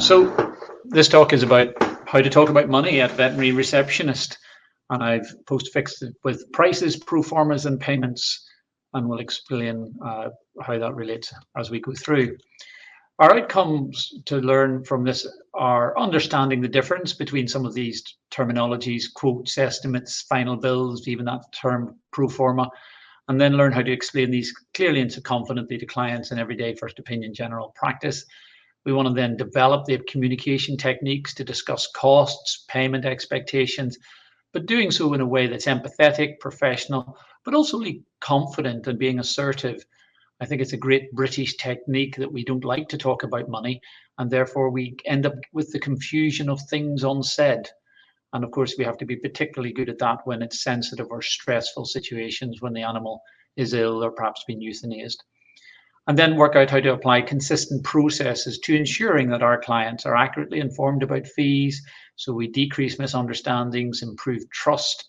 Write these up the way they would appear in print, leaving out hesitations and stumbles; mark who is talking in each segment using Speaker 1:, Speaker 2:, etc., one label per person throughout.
Speaker 1: So this talk is about how to talk about money at veterinary receptionist, and I've postfixed it with prices, proformas, and payments, and we'll explain how that relates as we go through. Our outcomes to learn from this are understanding the difference between some of these terminologies, quotes, estimates, final bills, even that term proforma, and then learn how to explain these clearly and confidently to clients in everyday first opinion general practice. We want to then develop the communication techniques to discuss costs, payment expectations, but doing so in a way that's empathetic, professional, but also really confident and being assertive. I think it's a great British technique that we don't like to talk about money, and therefore we end up with the confusion of things unsaid. And of course, we have to be particularly good at that when it's sensitive or stressful situations, when the animal is ill or perhaps been euthanized. And then work out how to apply consistent processes to ensuring that our clients are accurately informed about fees. So we decrease misunderstandings, improve trust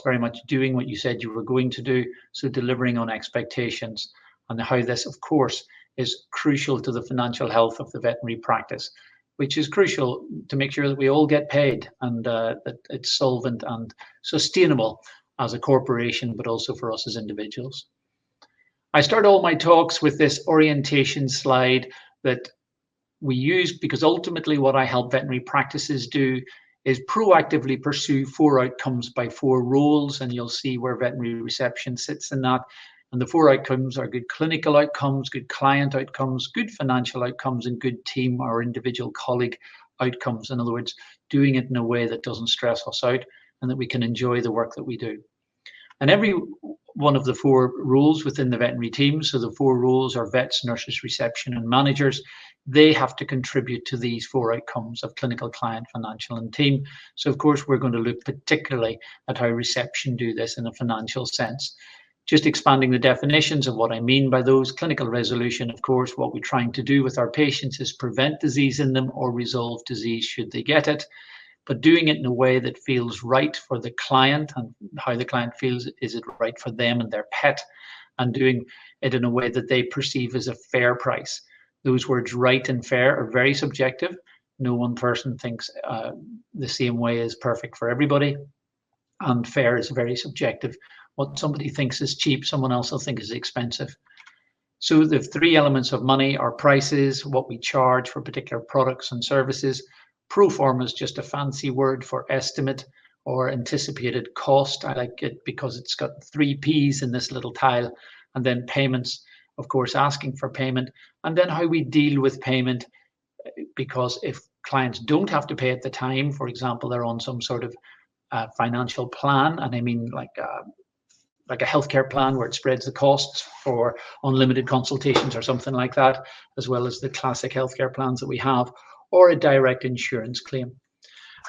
Speaker 1: very much doing what you said you were going to do, so delivering on expectations, and how this, of course, is crucial to the financial health of the veterinary practice, which is crucial to make sure that we all get paid and that it's solvent and sustainable as a corporation, but also for us as individuals. I start all my talks with this orientation slide that we use because ultimately what I help veterinary practices do is proactively pursue 4 outcomes by 4 roles, and you'll see where veterinary reception sits in that. And the 4 outcomes are good clinical outcomes, good client outcomes, good financial outcomes, and good team or individual colleague outcomes. In other words, doing it in a way that doesn't stress us out and that we can enjoy the work that we do. And every one of the 4 roles within the veterinary team, so the 4 roles are vets, nurses, reception, and managers, they have to contribute to these 4 outcomes of clinical, client, financial, and team. So of course, we're going to look particularly at how reception do this in a financial sense. Just expanding the definitions of what I mean by those. Clinical resolution, of course, what we're trying to do with our patients is prevent disease in them or resolve disease should they get it. But doing it in a way that feels right for the client and how the client feels, is it right for them and their pet, and doing it in a way that they perceive as a fair price. Those words right and fair are very subjective. No one person thinks the same way is perfect for everybody, and fair is very subjective. What somebody thinks is cheap, someone else will think is expensive. So the 3 elements of money are prices, what we charge for particular products and services. Proforma is just a fancy word for estimate or anticipated cost. I like it because it's got 3 P's in this little tile. And then payments, of course, asking for payment. And then how we deal with payment, because if clients don't have to pay at the time, for example, they're on some sort of financial plan, and I mean like a healthcare plan where it spreads the costs for unlimited consultations or something like that, as well as the classic healthcare plans that we have, or a direct insurance claim.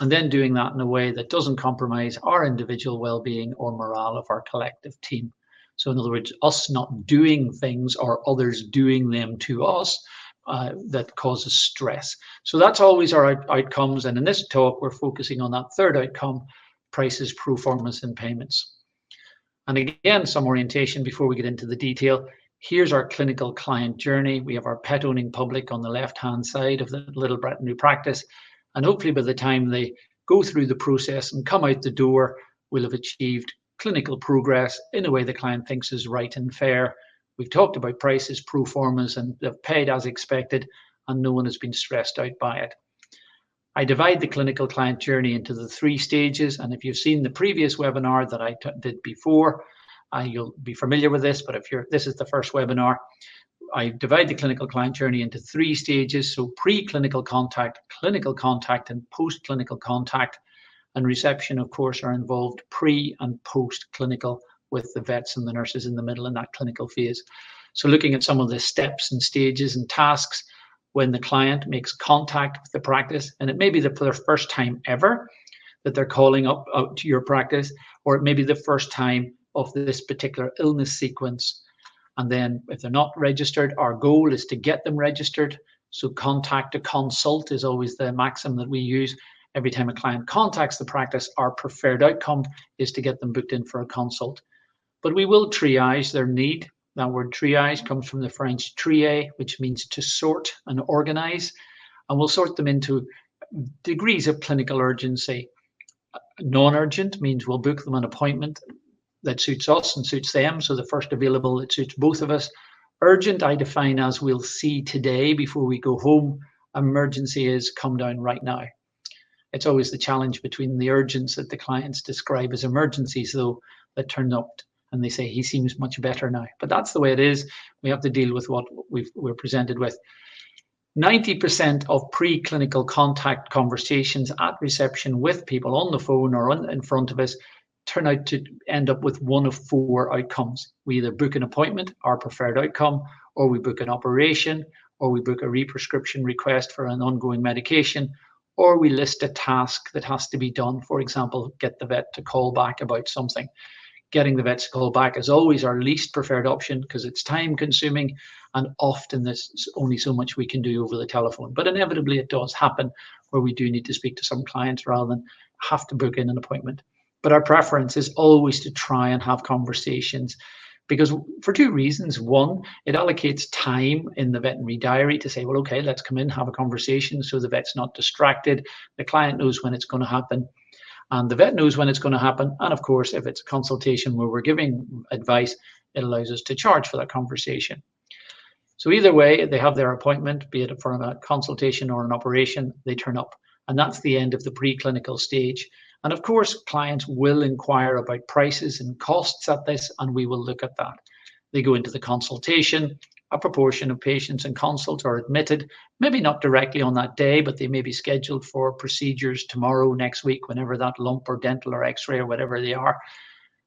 Speaker 1: And then doing that in a way that doesn't compromise our individual well-being or morale of our collective team. So in other words, us not doing things or others doing them to us that causes stress. So that's always our outcomes. And in this talk, we're focusing on that 3rd outcome, prices, proformas, and payments. And again, some orientation before we get into the detail. Here's our clinical client journey. We have our pet owning public on the left-hand side of the little veterinary practice. And hopefully by the time they go through the process and come out the door, we'll have achieved clinical progress in a way the client thinks is right and fair. We've talked about prices, proformas, and they've paid as expected, and no one has been stressed out by it. I divide the clinical client journey into the 3 stages. And if you've seen the previous webinar that I did before, you'll be familiar with this, but if this is the first webinar, I divide the clinical client journey into 3 stages. So pre-clinical contact, clinical contact, and post-clinical contact. And reception, of course, are involved pre and post-clinical with the vets and the nurses in the middle in that clinical phase. So looking at some of the steps and stages and tasks when the client makes contact with the practice, and it may be their first time ever that they're calling up to your practice, or it may be the first time of this particular illness sequence. And then if they're not registered, our goal is to get them registered. So contact to consult is always the maxim that we use. Every time a client contacts the practice, our preferred outcome is to get them booked in for a consult. But we will triage their need. That word triage comes from the French trier, which means to sort and organize. and we'll sort them into degrees of clinical urgency. Non-urgent means we'll book them an appointment that suits us and suits them, so the first available that suits both of us. Urgent I define as we'll see today before we go home. Emergency is come down right now. It's always the challenge between the urgents that the clients describe as emergencies, though, that turn up and they say he seems much better now. But that's the way it is. We have to deal with what we're presented with. 90% of preclinical contact conversations at reception with people on the phone or in front of us turn out to end up with one of four outcomes. We either book an appointment, our preferred outcome, or we book an operation, or we book a represcription request for an ongoing medication, or we list a task that has to be done. For example, get the vet to call back about something. Getting the vet to call back is always our least preferred option because it's time consuming, and often there's only so much we can do over the telephone. But inevitably it does happen where we do need to speak to some clients rather than have to book in an appointment. But our preference is always to try and have conversations, because for two reasons. One, it allocates time in the veterinary diary to say, well, okay, let's come in, have a conversation, so the vet's not distracted. The client knows when it's going to happen, and the vet knows when it's going to happen. And of course, if it's a consultation where we're giving advice, it allows us to charge for that conversation. So either way, they have their appointment, be it for a consultation or an operation, they turn up. And that's the end of the preclinical stage. And of course, clients will inquire about prices and costs at this, and we will look at that. They go into the consultation. A proportion of patients and consults are admitted, maybe not directly on that day, but they may be scheduled for procedures tomorrow, next week, whenever that lump or dental or x-ray or whatever they are.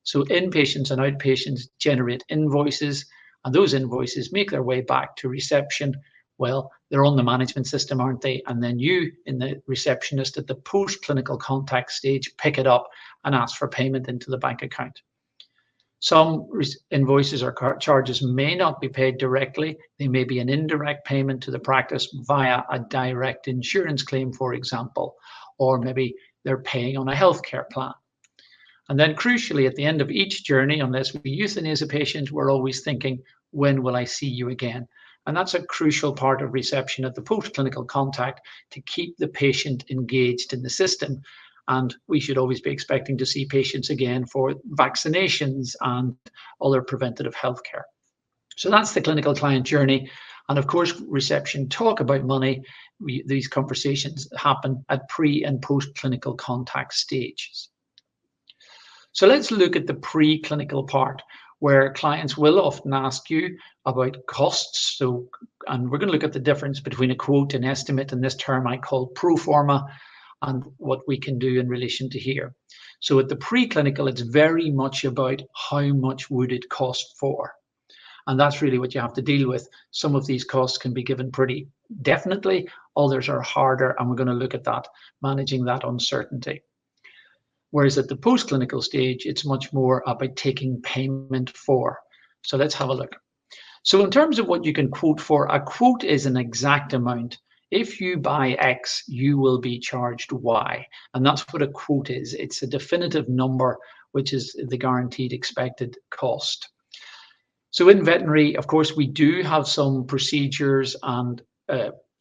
Speaker 1: So inpatients and outpatients generate invoices, and those invoices make their way back to reception. Well, they're on the management system, aren't they? And then you, in the receptionist at the post-clinical contact stage, pick it up and ask for payment into the bank account. Some invoices or charges may not be paid directly. They may be an indirect payment to the practice via a direct insurance claim, for example, or maybe they're paying on a healthcare plan. And then crucially, at the end of each journey, unless we euthanize a patient, we're always thinking, when will I see you again? And that's a crucial part of reception at the post-clinical contact, to keep the patient engaged in the system. And we should always be expecting to see patients again for vaccinations and other preventative healthcare. So that's the clinical client journey. And of course, reception talk about money. These conversations happen at pre and post-clinical contact stages. So let's look at the pre-clinical part, where clients will often ask you about costs. So, and we're going to look at the difference between a quote and estimate, and this term I call Proforma, and what we can do in relation to here. So at the preclinical, it's very much about how much would it cost for. And that's really what you have to deal with. Some of these costs can be given pretty definitely, others are harder, and we're going to look at that, managing that uncertainty. Whereas at the post-clinical stage, it's much more about taking payment for. So let's have a look. So in terms of what you can quote for, a quote is an exact amount. If you buy X, you will be charged Y. And that's what a quote is. It's a definitive number, which is the guaranteed expected cost. So in veterinary, of course, we do have some procedures and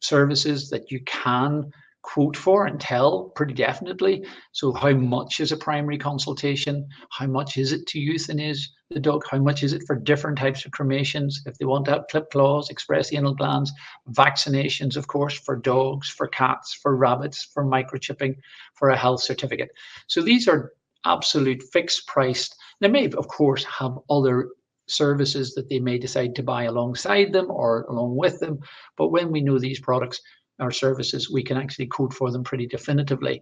Speaker 1: services that you can quote for and tell pretty definitely. So how much is a primary consultation? How much is it to euthanize the dog? How much is it for different types of cremations? If they want to have clip claws, express anal glands, vaccinations, of course, for dogs, for cats, for rabbits, for microchipping, for a health certificate. So these are absolute fixed priced. They may, of course, have other services that they may decide to buy alongside them or along with them. But when we know these products, our services, we can actually quote for them pretty definitively.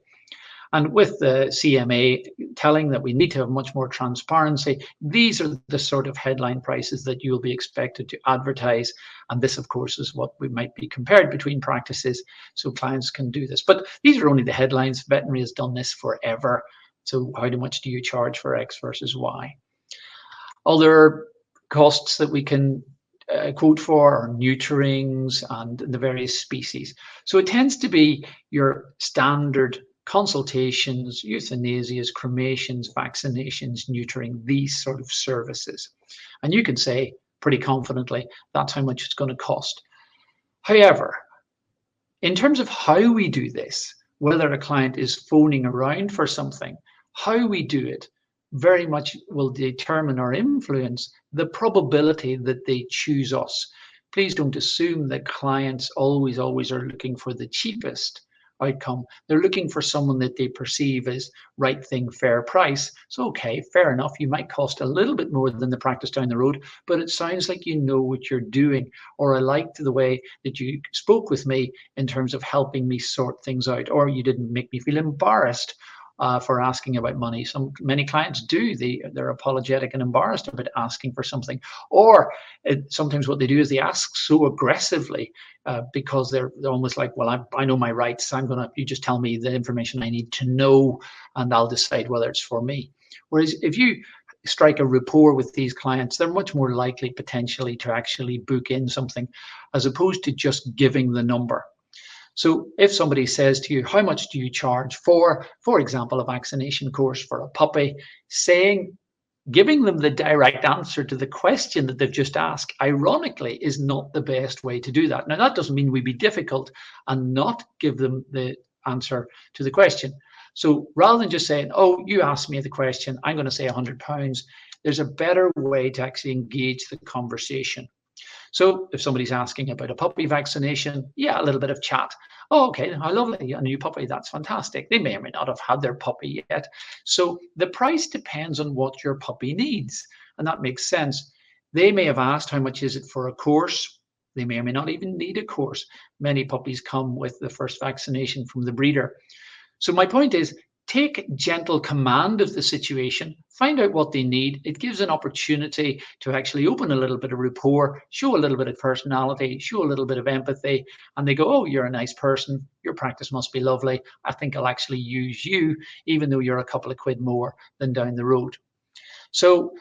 Speaker 1: And with the CMA telling that we need to have much more transparency, these are the sort of headline prices that you'll be expected to advertise. And this, of course, is what we might be compared between practices, so clients can do this. But these are only the headlines. Veterinary has done this forever. So how much do you charge for X versus Y? Other costs that we can quote for are neuterings and the various species. So it tends to be your standard consultations, euthanasias, cremations, vaccinations, neutering, these sort of services. And you can say pretty confidently that's how much it's going to cost. However, In terms of how we do this, whether a client is phoning around for something, how we do it very much will determine or influence the probability that they choose us. Please don't assume that clients always are looking for the cheapest outcome. They're looking for someone that they perceive as right thing, fair price. So, okay, fair enough. You might cost a little bit more than the practice down the road, but it sounds like you know what you're doing. Or I liked the way that you spoke with me in terms of helping me sort things out, or you didn't make me feel embarrassed for asking about money. Many clients do. They're apologetic and embarrassed about asking for something, or sometimes what they do is they ask so aggressively because they're almost like, well, I know my rights. You just tell me the information I need to know, and I'll decide whether it's for me. Whereas if you strike a rapport with these clients, they're much more likely potentially to actually book in something, as opposed to just giving the number. So if somebody says to you, how much do you charge for example, a vaccination course for a puppy, giving them the direct answer to the question that they've just asked, ironically, is not the best way to do that. Now, that doesn't mean we be difficult and not give them the answer to the question. So rather than just saying, oh, you asked me the question, I'm going to say £100, there's a better way to actually engage the conversation. So if somebody's asking about a puppy vaccination, yeah, a little bit of chat. Oh, okay, how lovely, a new puppy, that's fantastic. They may or may not have had their puppy yet. So the price depends on what your puppy needs, and that makes sense. They may have asked, how much is it for a course? They may or may not even need a course. Many puppies come with the first vaccination from the breeder. So my point is, take gentle command of the situation, find out what they need. It gives an opportunity to actually open a little bit of rapport, show a little bit of personality, show a little bit of empathy, and they go, oh, you're a nice person. Your practice must be lovely. I think I'll actually use you, even though you're a couple of quid more than down the road. So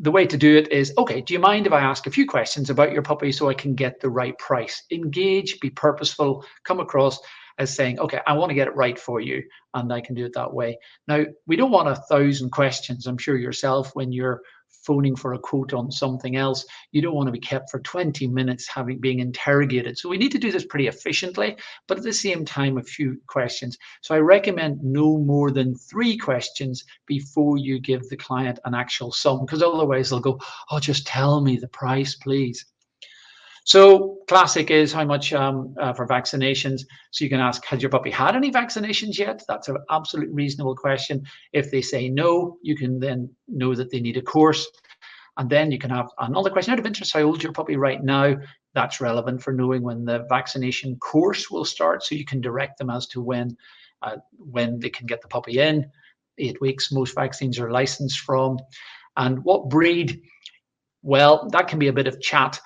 Speaker 1: the way to do it is, okay, do you mind if I ask a few questions about your puppy so I can get the right price? Engage, be purposeful, come across as saying, okay, I want to get it right for you, and I can do it that way. Now, we don't want 1,000 questions. I'm sure yourself, when you're phoning for a quote on something else, you don't want to be kept for 20 minutes being interrogated. So we need to do this pretty efficiently, but at the same time, a few questions. So I recommend no more than 3 questions before you give the client an actual sum, because otherwise they'll go, oh, just tell me the price, please. So classic is how much for vaccinations. So you can ask, has your puppy had any vaccinations yet? That's an absolute reasonable question. If they say no, you can then know that they need a course. And then you can have another question out of interest, how old is your puppy right now? That's relevant for knowing when the vaccination course will start. So you can direct them as to when they can get the puppy in. 8 weeks, most vaccines are licensed from. And what breed? Well, that can be a bit of chat.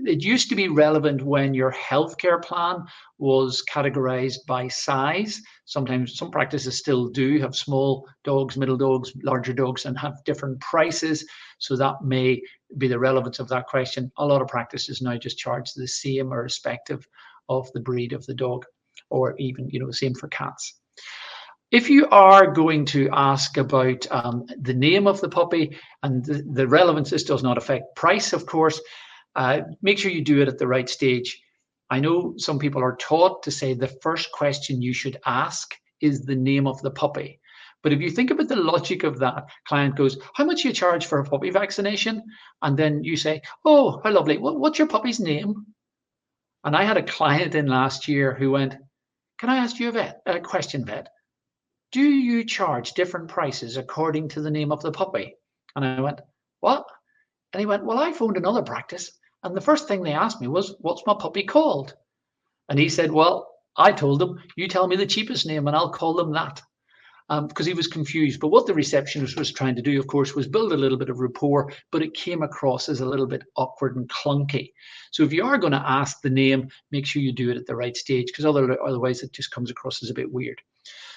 Speaker 1: It used to be relevant when your healthcare plan was categorized by size. Sometimes some practices still do have small dogs, middle dogs, larger dogs, and have different prices. So that may be the relevance of that question. A lot of practices now just charge the same irrespective of the breed of the dog, or even, same for cats. If you are going to ask about the name of the puppy, and the relevance, this does not affect price, of course, make sure you do it at the right stage. I know some people are taught to say the first question you should ask is the name of the puppy. But if you think about the logic of that, client goes, how much do you charge for a puppy vaccination? And then you say, oh, how lovely. What's your puppy's name? And I had a client in last year who went, can I ask you a question, vet? Do you charge different prices according to the name of the puppy? And I went, what? And he went, well, I phoned another practice, and the first thing they asked me was, what's my puppy called? And he said, well, I told them, you tell me the cheapest name and I'll call them that. Because he was confused. But what the receptionist was trying to do, of course, was build a little bit of rapport, but it came across as a little bit awkward and clunky. So if you are going to ask the name, make sure you do it at the right stage, because otherwise it just comes across as a bit weird.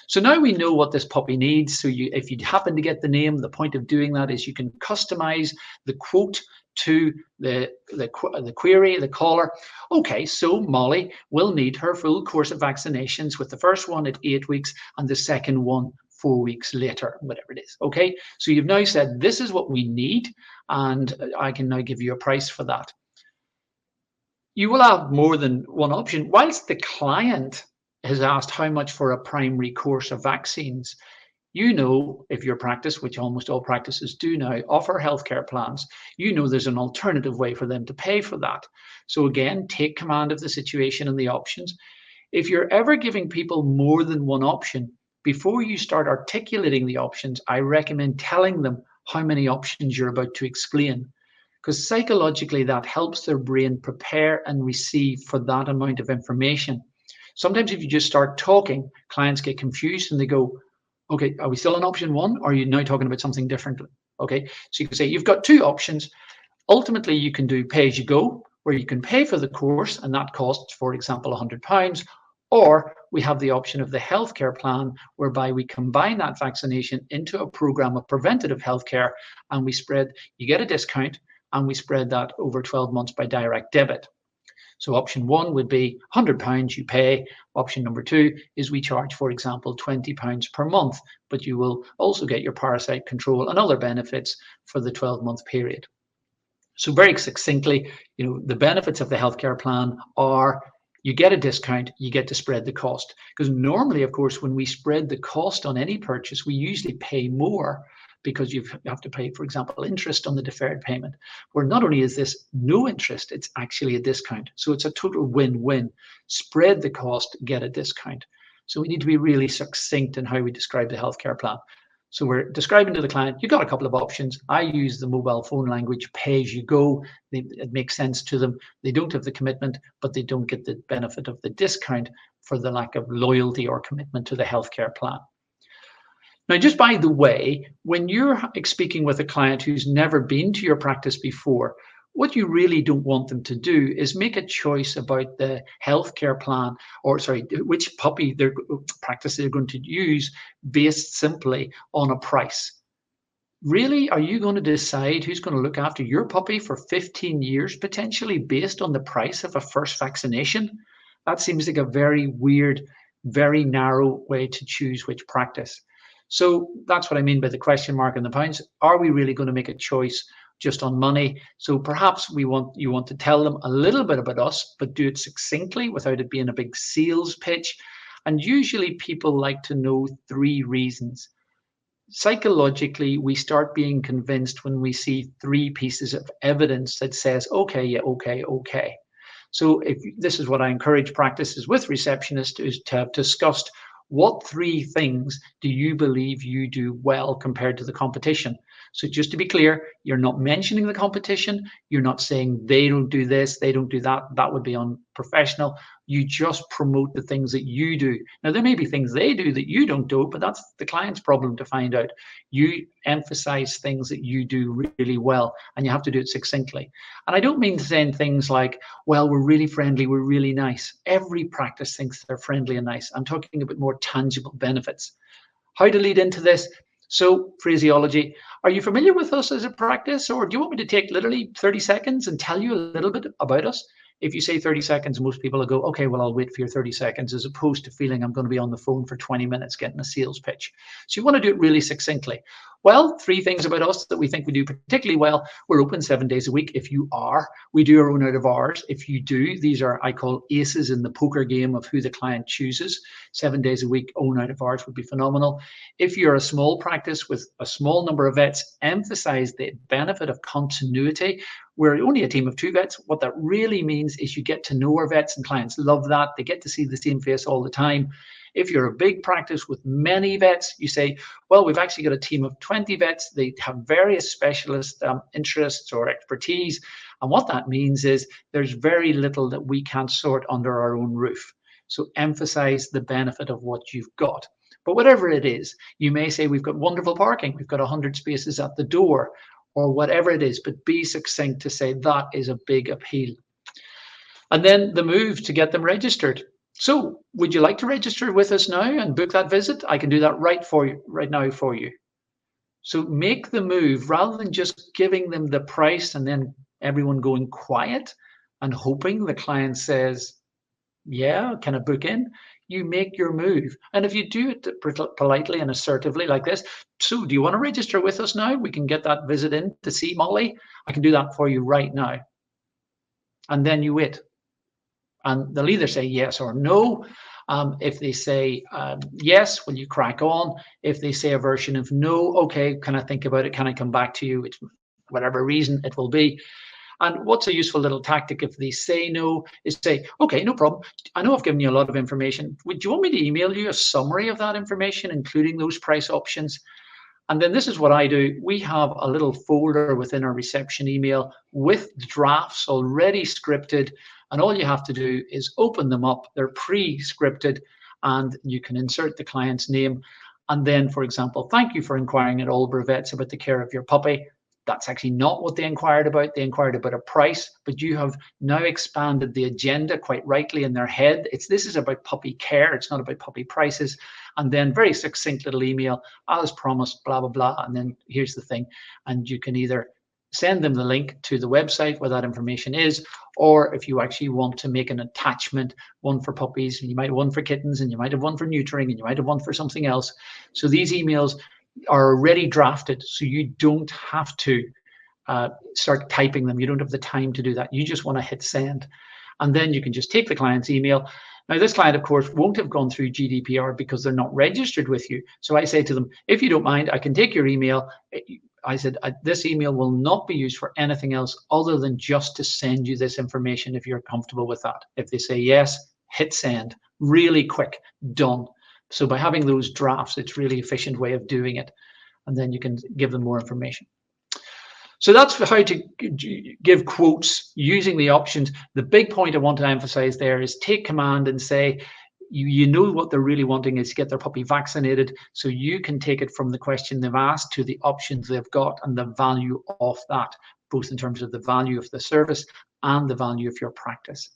Speaker 1: So now we know what this puppy needs. So if you happen to get the name, the point of doing that is you can customize the quote to the query, the caller. Okay, so Molly will need her full course of vaccinations, with the first one at 8 weeks and the second one 4 weeks later, whatever it is. Okay, so you've now said this is what we need, and I can now give you a price for that. You will have more than one option. Whilst the client has asked how much for a primary course of vaccines, you know, if your practice, which almost all practices do now, offer healthcare plans, you know there's an alternative way for them to pay for that. So again, take command of the situation and the options. If you're ever giving people more than one option, before you start articulating the options, I recommend telling them how many options you're about to explain, because psychologically that helps their brain prepare and receive for that amount of information. Sometimes if you just start talking, clients get confused and they go, okay, are we still on option one? Or are you now talking about something different? Okay, so you can say you've got two options. Ultimately, you can do pay as you go, where you can pay for the course and that costs, for example, £100. Or we have the option of the healthcare plan, whereby we combine that vaccination into a program of preventative healthcare and we spread, you get a discount and we spread that over 12 months by direct debit. So option one would be £100 you pay. Option number two is we charge, for example, £20 per month, but you will also get your parasite control and other benefits for the 12-month period. So very succinctly, the benefits of the healthcare plan are you get a discount, you get to spread the cost. Because normally, of course, when we spread the cost on any purchase, we usually pay more because you have to pay, for example, interest on the deferred payment, where not only is this no interest, it's actually a discount. So it's a total win-win. Spread the cost, get a discount. So we need to be really succinct in how we describe the healthcare plan. So we're describing to the client, you've got a couple of options. I use the mobile phone language, pay as you go. It makes sense to them. They don't have the commitment, but they don't get the benefit of the discount for the lack of loyalty or commitment to the healthcare plan. Now, just by the way, when you're speaking with a client who's never been to your practice before, what you really don't want them to do is make a choice about the healthcare plan, or sorry, which puppy practice they're going to use based simply on a price. Really, are you going to decide who's going to look after your puppy for 15 years potentially based on the price of a first vaccination? That seems like a very weird, very narrow way to choose which practice. So that's what I mean by the question mark and the pounds. Are we really going to make a choice just on money? So perhaps you want to tell them a little bit about us, but do it succinctly without it being a big sales pitch. And usually people like to know 3 reasons. Psychologically, we start being convinced when we see 3 pieces of evidence that says, okay, yeah, okay. So this is what I encourage practices with receptionists is to have discussed. What 3 things do you believe you do well compared to the competition? So just to be clear, you're not mentioning the competition. You're not saying they don't do this, they don't do that. That would be unprofessional. You just promote the things that you do. Now, there may be things they do that you don't do, but that's the client's problem to find out. You emphasize things that you do really well, and you have to do it succinctly. And I don't mean saying things like, well, we're really friendly, we're really nice. Every practice thinks they're friendly and nice. I'm talking about more tangible benefits. How to lead into this? So, phraseology. Are you familiar with us as a practice, or do you want me to take literally 30 seconds and tell you a little bit about us? If you say 30 seconds, most people will go, okay, well, I'll wait for your 30 seconds, as opposed to feeling I'm going to be on the phone for 20 minutes getting a sales pitch. So you want to do it really succinctly. Well, 3 things about us that we think we do particularly well. We're open 7 days a week if you are. We do our own out of hours if you do. These are, I call aces in the poker game of who the client chooses. 7 days a week, own out of hours would be phenomenal. If you're a small practice with a small number of vets, emphasize the benefit of continuity. We're only a team of 2 vets. What that really means is you get to know our vets, and clients love that. They get to see the same face all the time. If you're a big practice with many vets, you say, well, we've actually got a team of 20 vets. They have various specialist interests or expertise. And what that means is there's very little that we can't sort under our own roof. So emphasize the benefit of what you've got. But whatever it is, you may say we've got wonderful parking. We've got 100 spaces at the door, or whatever it is, but be succinct to say that is a big appeal. And then the move to get them registered. So would you like to register with us now and book that visit? I can do that right now for you. So make the move rather than just giving them the price and then everyone going quiet and hoping the client says, yeah, can I book in? You make your move. And if you do it politely and assertively like this, so do you want to register with us now? We can get that visit in to see Molly. I can do that for you right now. And then you wait. And they'll either say yes or no. If they say yes, will you crack on? If they say a version of no, okay, can I think about it? Can I come back to you? It's whatever reason it will be. And what's a useful little tactic if they say no is say, okay, no problem. I know I've given you a lot of information. Would you want me to email you a summary of that information, including those price options? And then this is what I do. We have a little folder within our reception email with drafts already scripted. And all you have to do is open them up. They're pre-scripted and you can insert the client's name. And then, for example, thank you for inquiring at Albury Vets about the care of your puppy. That's actually not what they inquired about. They inquired about a price, but you have now expanded the agenda quite rightly in their head. This is about puppy care. It's not about puppy prices. And then very succinct little email, as promised, blah, blah, blah. And then here's the thing. And you can either send them the link to the website where that information is, or if you actually want to make an attachment, one for puppies, and you might have one for kittens, and you might have one for neutering, and you might have one for something else. So these emails are already drafted, so you don't have to start typing them. You don't have the time to do that. You just want to hit send. And then you can just take the client's email. Now, this client, of course, won't have gone through GDPR because they're not registered with you. So I say to them, if you don't mind, I can take your email. I said, this email will not be used for anything else other than just to send you this information if you're comfortable with that. If they say yes, hit send. Really quick, done. So by having those drafts, it's really efficient way of doing it. And then you can give them more information. So that's how to give quotes using the options. The big point I want to emphasize there is take command and say, you know what they're really wanting is to get their puppy vaccinated. So you can take it from the question they've asked to the options they've got and the value of that, both in terms of the value of the service and the value of your practice.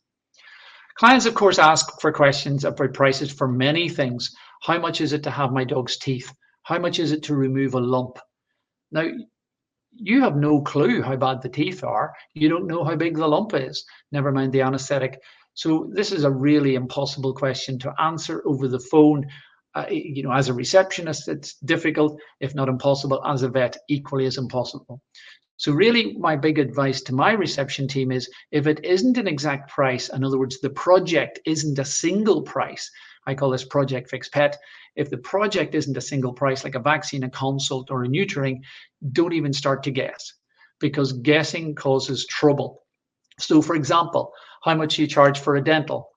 Speaker 1: Clients, of course, ask for questions about prices for many things. How much is it to have my dog's teeth? How much is it to remove a lump? Now, you have no clue how bad the teeth are. You don't know how big the lump is, never mind the anesthetic. So this is a really impossible question to answer over the phone. As a receptionist, it's difficult, if not impossible. As a vet, equally as impossible. So really, my big advice to my reception team is if it isn't an exact price, in other words, the project isn't a single price, I call this project fixed pet. If the project isn't a single price, like a vaccine, a consult, or a neutering, don't even start to guess, because guessing causes trouble. So for example, how much do you charge for a dental?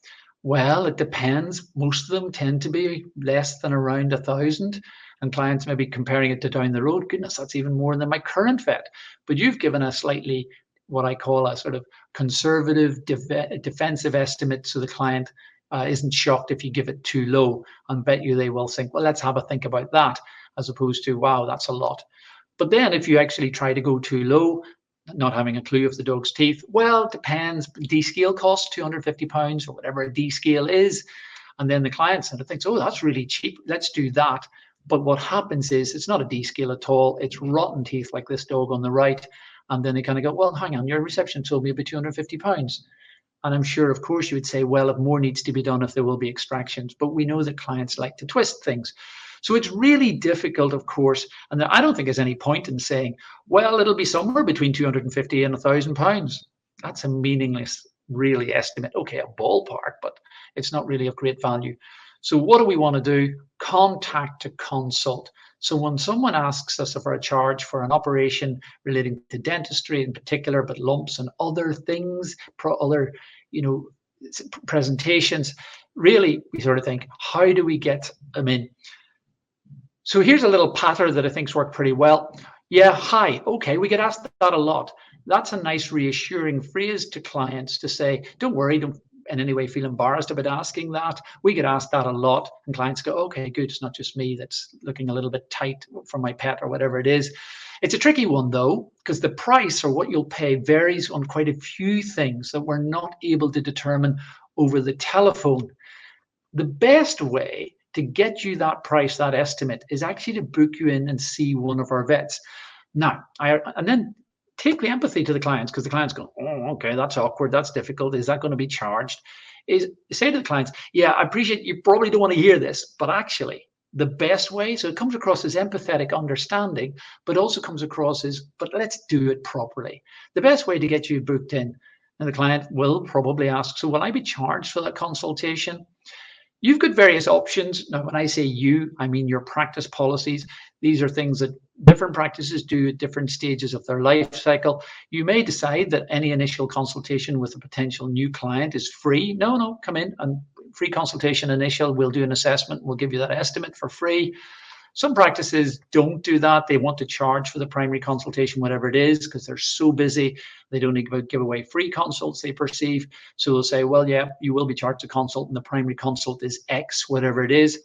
Speaker 1: Well, it depends. Most of them tend to be less than around 1,000. And clients may be comparing it to down the road. Goodness, that's even more than my current vet. But you've given a slightly, what I call a sort of conservative defensive estimate, so the client isn't shocked if you give it too low, and bet you they will think, well, let's have a think about that, as opposed to, wow, that's a lot. But then if you actually try to go too low, not having a clue of the dog's teeth, well, it depends. D-scale costs £250 or whatever a D-scale is. And then the client sort of thinks, oh, that's really cheap. Let's do that. But what happens is it's not a D-scale at all. It's rotten teeth like this dog on the right. And then they kind of go, well, hang on, your reception told me about £250. And I'm sure, of course, you would say, well, if more needs to be done, if there will be extractions. But we know that clients like to twist things. So it's really difficult, of course. And I don't think there's any point in saying, well, it'll be somewhere between £250 and £1,000. That's a meaningless, really, estimate. Okay, a ballpark, but it's not really of great value. So what do we want to do? Contact to consult. So when someone asks us for a charge for an operation relating to dentistry in particular, but lumps and other things, other, presentations, really, we sort of think, how do we get them in? So here's a little pattern that I think's worked pretty well. Yeah, hi. Okay, we get asked that a lot. That's a nice reassuring phrase to clients to say, don't worry, don't in any way feel embarrassed about asking that. We get asked that a lot, and clients go, okay, good, it's not just me that's looking a little bit tight for my pet or whatever it is. It's a tricky one though, because the price or what you'll pay varies on quite a few things that we're not able to determine over the telephone. The best way to get you that price, that estimate, is actually to book you in and see one of our vets. Now, and then take the empathy to the clients, because the clients go, oh, okay, that's awkward, that's difficult, is that going to be charged? Is say to the clients, yeah, I appreciate you probably don't want to hear this, but actually the best way, so it comes across as empathetic understanding, but also comes across as, but let's do it properly. The best way to get you booked in, And the client will probably ask, so will I be charged for that consultation? You've got various options. Now, when I say you, I mean your practice policies. These are things that different practices do at different stages of their life cycle. You may decide that any initial consultation with a potential new client is free. No, come in and free consultation initial. We'll do an assessment. We'll give you that estimate for free. Some practices don't do that. They want to charge for the primary consultation, whatever it is, because they're so busy. They don't need to give away free consults, they perceive. So they'll say, well, yeah, you will be charged a consult, and the primary consult is X, whatever it is.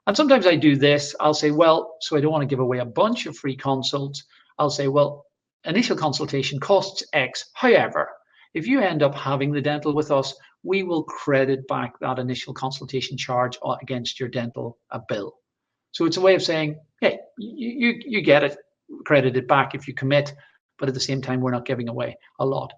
Speaker 1: And sometimes I do this. I'll say, well, so I don't want to give away a bunch of free consults. I'll say, well, initial consultation costs X. However, if you end up having the dental with us, we will credit back that initial consultation charge against your dental bill. So it's a way of saying, hey, you get it credited back if you commit, but at the same time, we're not giving away a lot.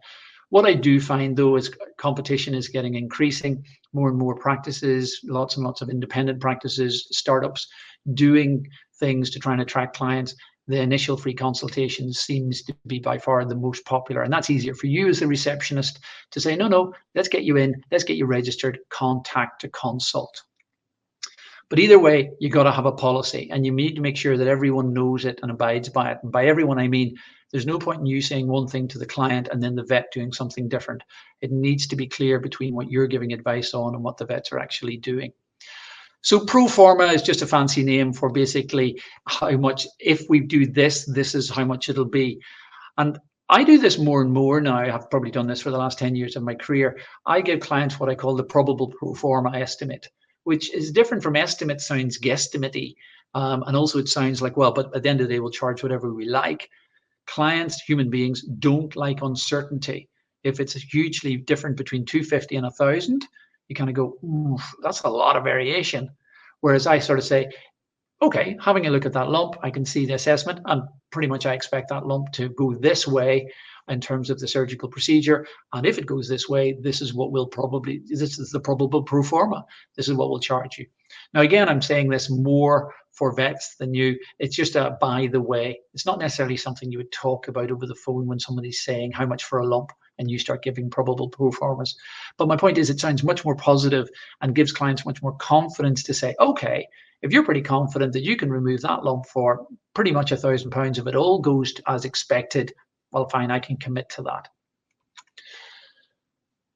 Speaker 1: What I do find, though, is competition is getting increasing. More and more practices, lots and lots of independent practices, startups doing things to try and attract clients. The initial free consultation seems to be by far the most popular. And that's easier for you as a receptionist to say, no, let's get you in, let's get you registered, contact to consult. But either way, you got to have a policy, and you need to make sure that everyone knows it and abides by it. And by everyone, I mean, there's no point in you saying one thing to the client and then the vet doing something different. It needs to be clear between what you're giving advice on and what the vets are actually doing. So pro forma is just a fancy name for basically how much, if we do this, this is how much it'll be. And I do this more and more now. I've probably done this for the last 10 years of my career. I give clients what I call the probable pro forma estimate, which is different from estimate. Sounds guesstimate-y. And also it sounds like, well, but at the end of the day, we'll charge whatever we like. Clients, human beings, don't like uncertainty. If it's hugely different between 250 and 1,000, you kind of go, oof, that's a lot of variation. Whereas I sort of say, okay, having a look at that lump, I can see the assessment, and pretty much I expect that lump to go this way in terms of the surgical procedure. And if it goes this way, this is what we'll probably, this is the probable pro forma. This is what we'll charge you. Now, again, I'm saying this more for vets than you. It's just a by the way. It's not necessarily something you would talk about over the phone when somebody's saying how much for a lump and you start giving probable pro formas. But my point is, it sounds much more positive and gives clients much more confidence to say, okay, if you're pretty confident that you can remove that lump for pretty much £1,000, if it all goes as expected, well, fine, I can commit to that.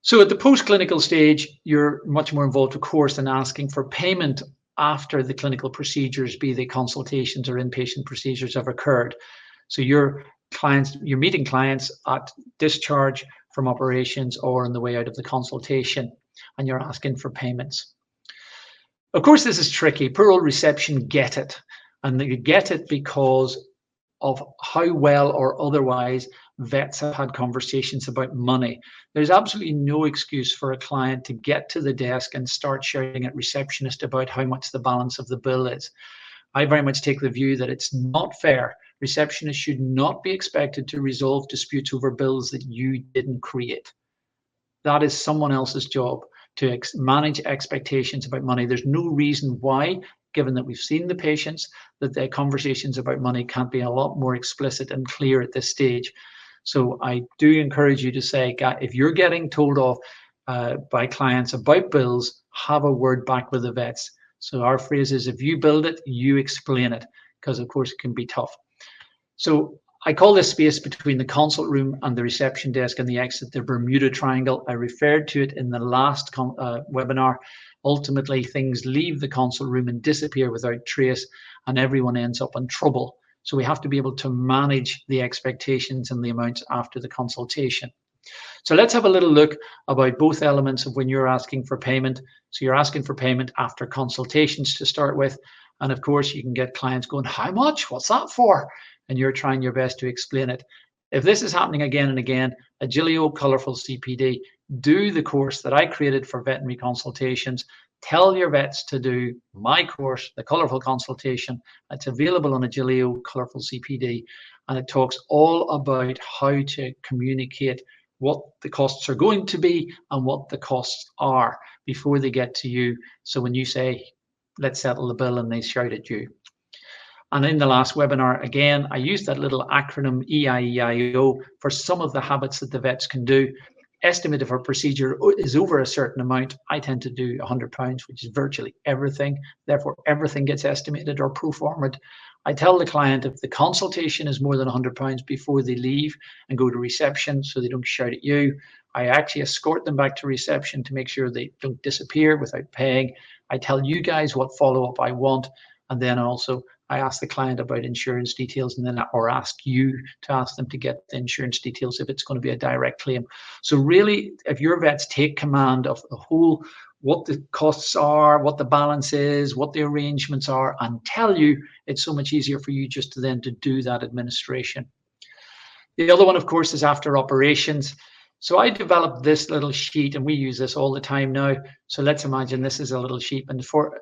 Speaker 1: So at the post-clinical stage, you're much more involved, of course, in asking for payment after the clinical procedures, be they consultations or inpatient procedures, have occurred. So you're meeting clients at discharge from operations or on the way out of the consultation, and you're asking for payments. Of course, this is tricky. Poor old reception get it, and they get it because of how well or otherwise vets have had conversations about money. There's absolutely no excuse for a client to get to the desk and start shouting at receptionist about how much the balance of the bill is. I very much take the view that it's not fair. Receptionists should not be expected to resolve disputes over bills that you didn't create. That is someone else's job, to manage expectations about money. There's no reason why, given that we've seen the patients, that their conversations about money can't be a lot more explicit and clear at this stage. So I do encourage you to say, if you're getting told off by clients about bills, have a word back with the vets. So our phrase is, if you build it, you explain it, because of course it can be tough. So I call this space between the consult room and the reception desk and the exit the Bermuda Triangle. I referred to it in the last webinar. Ultimately, things leave the consult room and disappear without trace, and everyone ends up in trouble. So we have to be able to manage the expectations and the amounts after the consultation. So let's have a little look about both elements of when you're asking for payment. So you're asking for payment after consultations to start with. And of course, you can get clients going, how much? What's that for? And you're trying your best to explain it. If this is happening again and again, Agilio Colourful CPD, do the course that I created for veterinary consultations. Tell your vets to do my course, the Colourful Consultation. It's available on Agilio Colourful CPD, and it talks all about how to communicate what the costs are going to be and what the costs are before they get to you. So when you say, let's settle the bill, and they shout at you. And in the last webinar, again, I used that little acronym EIEIO for some of the habits that the vets can do. estimate if a procedure is over a certain amount, I tend to do £100, which is virtually everything. Therefore, everything gets estimated or pro-formed. I tell the client if the consultation is more than £100 before they leave and go to reception so they don't shout at you. I actually escort them back to reception to make sure they don't disappear without paying. I tell you guys what follow-up I want, and then also I ask the client about insurance details, and then or ask you to ask them to get the insurance details if it's going to be a direct claim. So really, if your vets take command of the whole, what the costs are, what the balance is, what the arrangements are, and tell you, it's so much easier for you just to then to do that administration. The other one, of course, is after operations. So I developed this little sheet, and we use this all the time now. So let's imagine this is a little sheet, and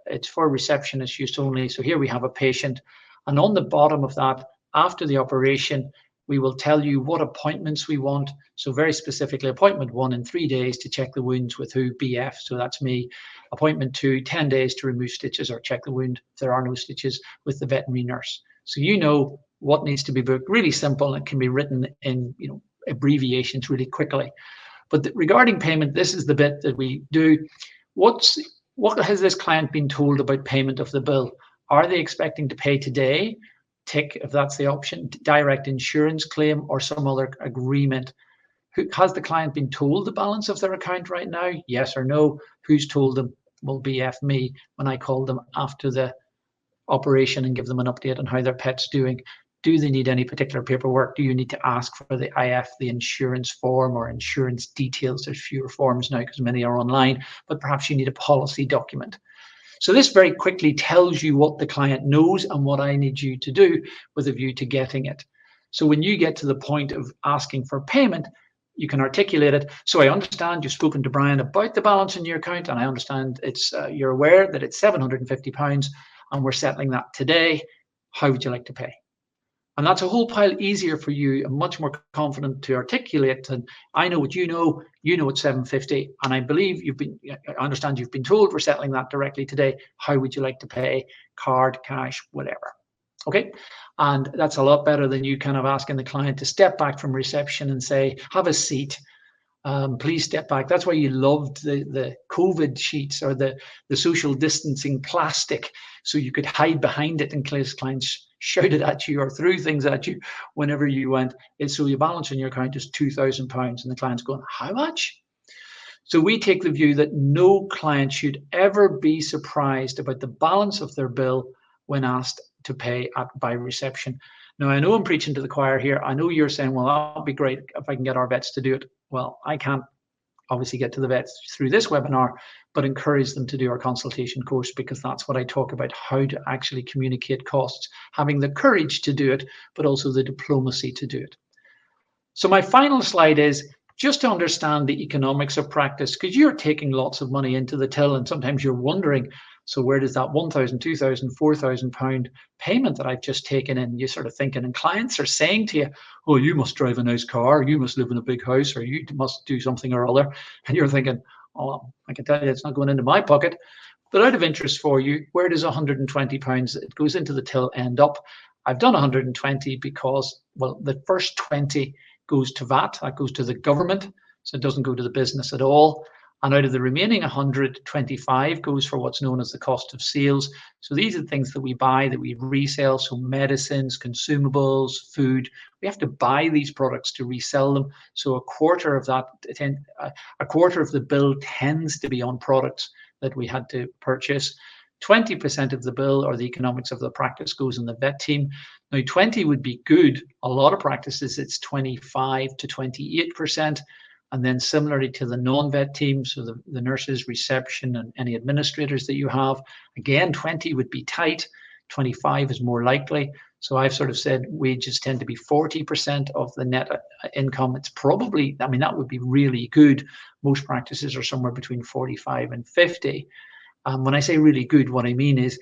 Speaker 1: it's for receptionist use only. So here we have a patient, and on the bottom of that, after the operation, we will tell you what appointments we want. So very specifically, appointment 1 in 3 days to check the wounds with who? BF, so that's me. Appointment 2, 10 days to remove stitches or check the wound if there are no stitches with the veterinary nurse. So you know what needs to be booked. Really simple. It can be written in, abbreviations really quickly. But regarding payment, this is the bit that we do. What has this client been told about payment of the bill? Are they expecting to pay today? Tick if that's the option. Direct insurance claim or some other agreement. Has the client been told the balance of their account right now? Yes or no? Who's told them? Will BF me when I call them after the operation and give them an update on how their pet's doing. Do they need any particular paperwork? Do you need to ask for the IF, the insurance form or insurance details? There's fewer forms now because many are online, but perhaps you need a policy document. So this very quickly tells you what the client knows and what I need you to do with a view to getting it. So when you get to the point of asking for payment, you can articulate it. So I understand you've spoken to Brian about the balance in your account, and I understand it's you're aware that it's £750 and we're settling that today. How would you like to pay? And that's a whole pile easier for you and much more confident to articulate. And I know what you know it's 750. And I believe I understand you've been told we're settling that directly today. How would you like to pay? Card, cash, whatever. Okay. And that's a lot better than you kind of asking the client to step back from reception and say, have a seat. Please step back. That's why you loved the COVID sheets or the social distancing plastic, so you could hide behind it in case clients shouted at you or threw things at you whenever you went. So your balance in your account is £2,000 and the client's going, how much? So we take the view that no client should ever be surprised about the balance of their bill when asked to pay by reception. Now, I know I'm preaching to the choir here. I know you're saying, well, that'll be great if I can get our vets to do it. Well, I can't obviously get to the vets through this webinar, but encourage them to do our consultation course, because that's what I talk about, how to actually communicate costs, having the courage to do it, but also the diplomacy to do it. So my final slide is just to understand the economics of practice, because you're taking lots of money into the till and sometimes you're wondering, so where does that £1,000, £2,000, £4,000 payment that I've just taken in? You're sort of thinking, and clients are saying to you, oh, you must drive a nice car, you must live in a big house, or you must do something or other. And you're thinking, oh, I can tell you it's not going into my pocket. But out of interest for you, where does £120 that goes into the till end up? I've done 120 because, well, the first 20 goes to VAT, that goes to the government, so it doesn't go to the business at all. And out of the remaining 125 goes for what's known as the cost of sales. So these are things that we buy, that we resell. So medicines, consumables, food. We have to buy these products to resell them. So a quarter of that, a quarter of the bill tends to be on products that we had to purchase. 20% of the bill or the economics of the practice goes in the vet team. Now 20 would be good. A lot of practices, it's 25 to 28%. And then similarly to the non-vet team, so the nurses, reception, and any administrators that you have, again, 20 would be tight, 25 is more likely. So I've sort of said wages tend to be 40% of the net income. It's probably, I mean, that would be really good. Most practices are somewhere between 45 and 50. When I say really good, what I mean is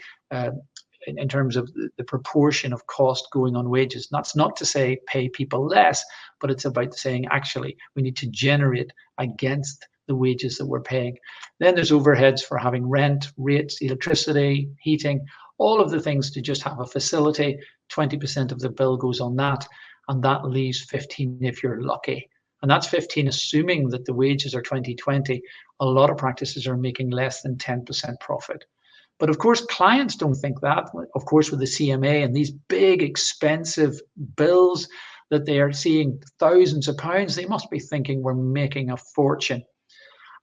Speaker 1: in terms of the proportion of cost going on wages. That's not to say pay people less, but it's about saying actually we need to generate against the wages that we're paying. Then there's overheads for having rent, rates, electricity, heating, all of the things to just have a facility. 20% of the bill goes on that, and that leaves 15 if you're lucky. And that's 15, assuming that the wages are 2020. A lot of practices are making less than 10% profit. But of course, clients don't think that. Of course, with the CMA and these big, expensive bills that they are seeing, thousands of pounds, they must be thinking we're making a fortune.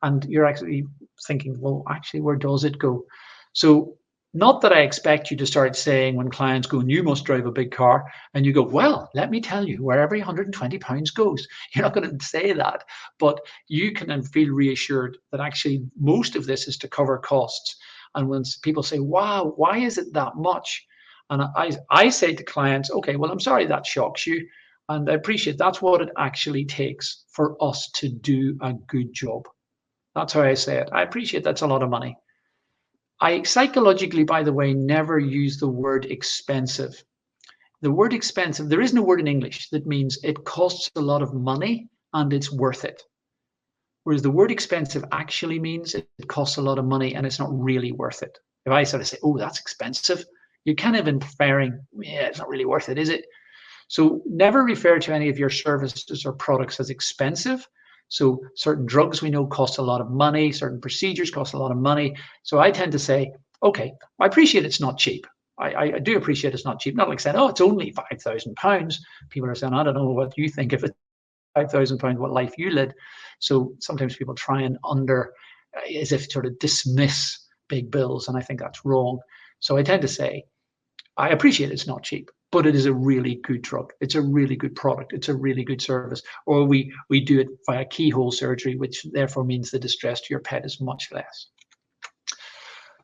Speaker 1: And you're actually thinking, well, actually, where does it go? So not that I expect you to start saying when clients go, you must drive a big car, and you go, well, let me tell you where every 120 pounds goes. You're not going to say that, but you can then feel reassured that actually most of this is to cover costs. And when people say, wow, why is it that much? And I say to clients, okay, well, I'm sorry that shocks you. And I appreciate that's what it actually takes for us to do a good job. That's how I say it. I appreciate that's a lot of money. I psychologically, by the way, never use the word expensive. The word expensive, there isn't a word in English that means it costs a lot of money and it's worth it. Whereas the word expensive actually means it costs a lot of money and it's not really worth it. If I sort of say, oh, that's expensive, you're kind of inferring, yeah, it's not really worth it, is it? So never refer to any of your services or products as expensive. So certain drugs we know cost a lot of money, certain procedures cost a lot of money. So I tend to say, okay, I appreciate it's not cheap. I do appreciate it's not cheap. Not like saying, oh, it's only £5,000. People are saying, I don't know what you think. If it's £5,000, what life you led. So sometimes people try and as if sort of dismiss big bills. And I think that's wrong. So I tend to say, I appreciate it's not cheap, but it is a really good drug. It's a really good product. It's a really good service. Or we do it via keyhole surgery, which therefore means the distress to your pet is much less.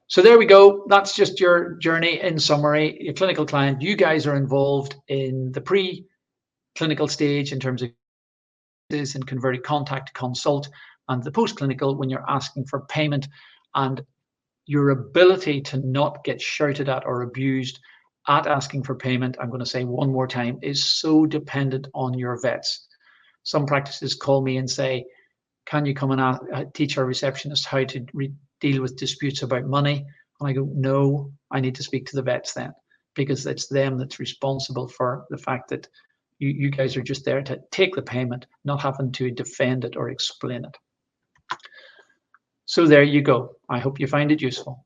Speaker 1: So there we go. That's just your journey in summary. Your clinical client, you guys are involved in the pre-clinical stage in terms of in converted contact to consult, and the post-clinical when you're asking for payment. And your ability to not get shouted at or abused at asking for payment, I'm going to say one more time, is so dependent on your vets. Some practices call me and say, can you come and teach our receptionist how to deal with disputes about money? And I go, no, I need to speak to the vets then, because it's them that's responsible for the fact that you guys are just there to take the payment, not having to defend it or explain it. So there you go. I hope you find it useful.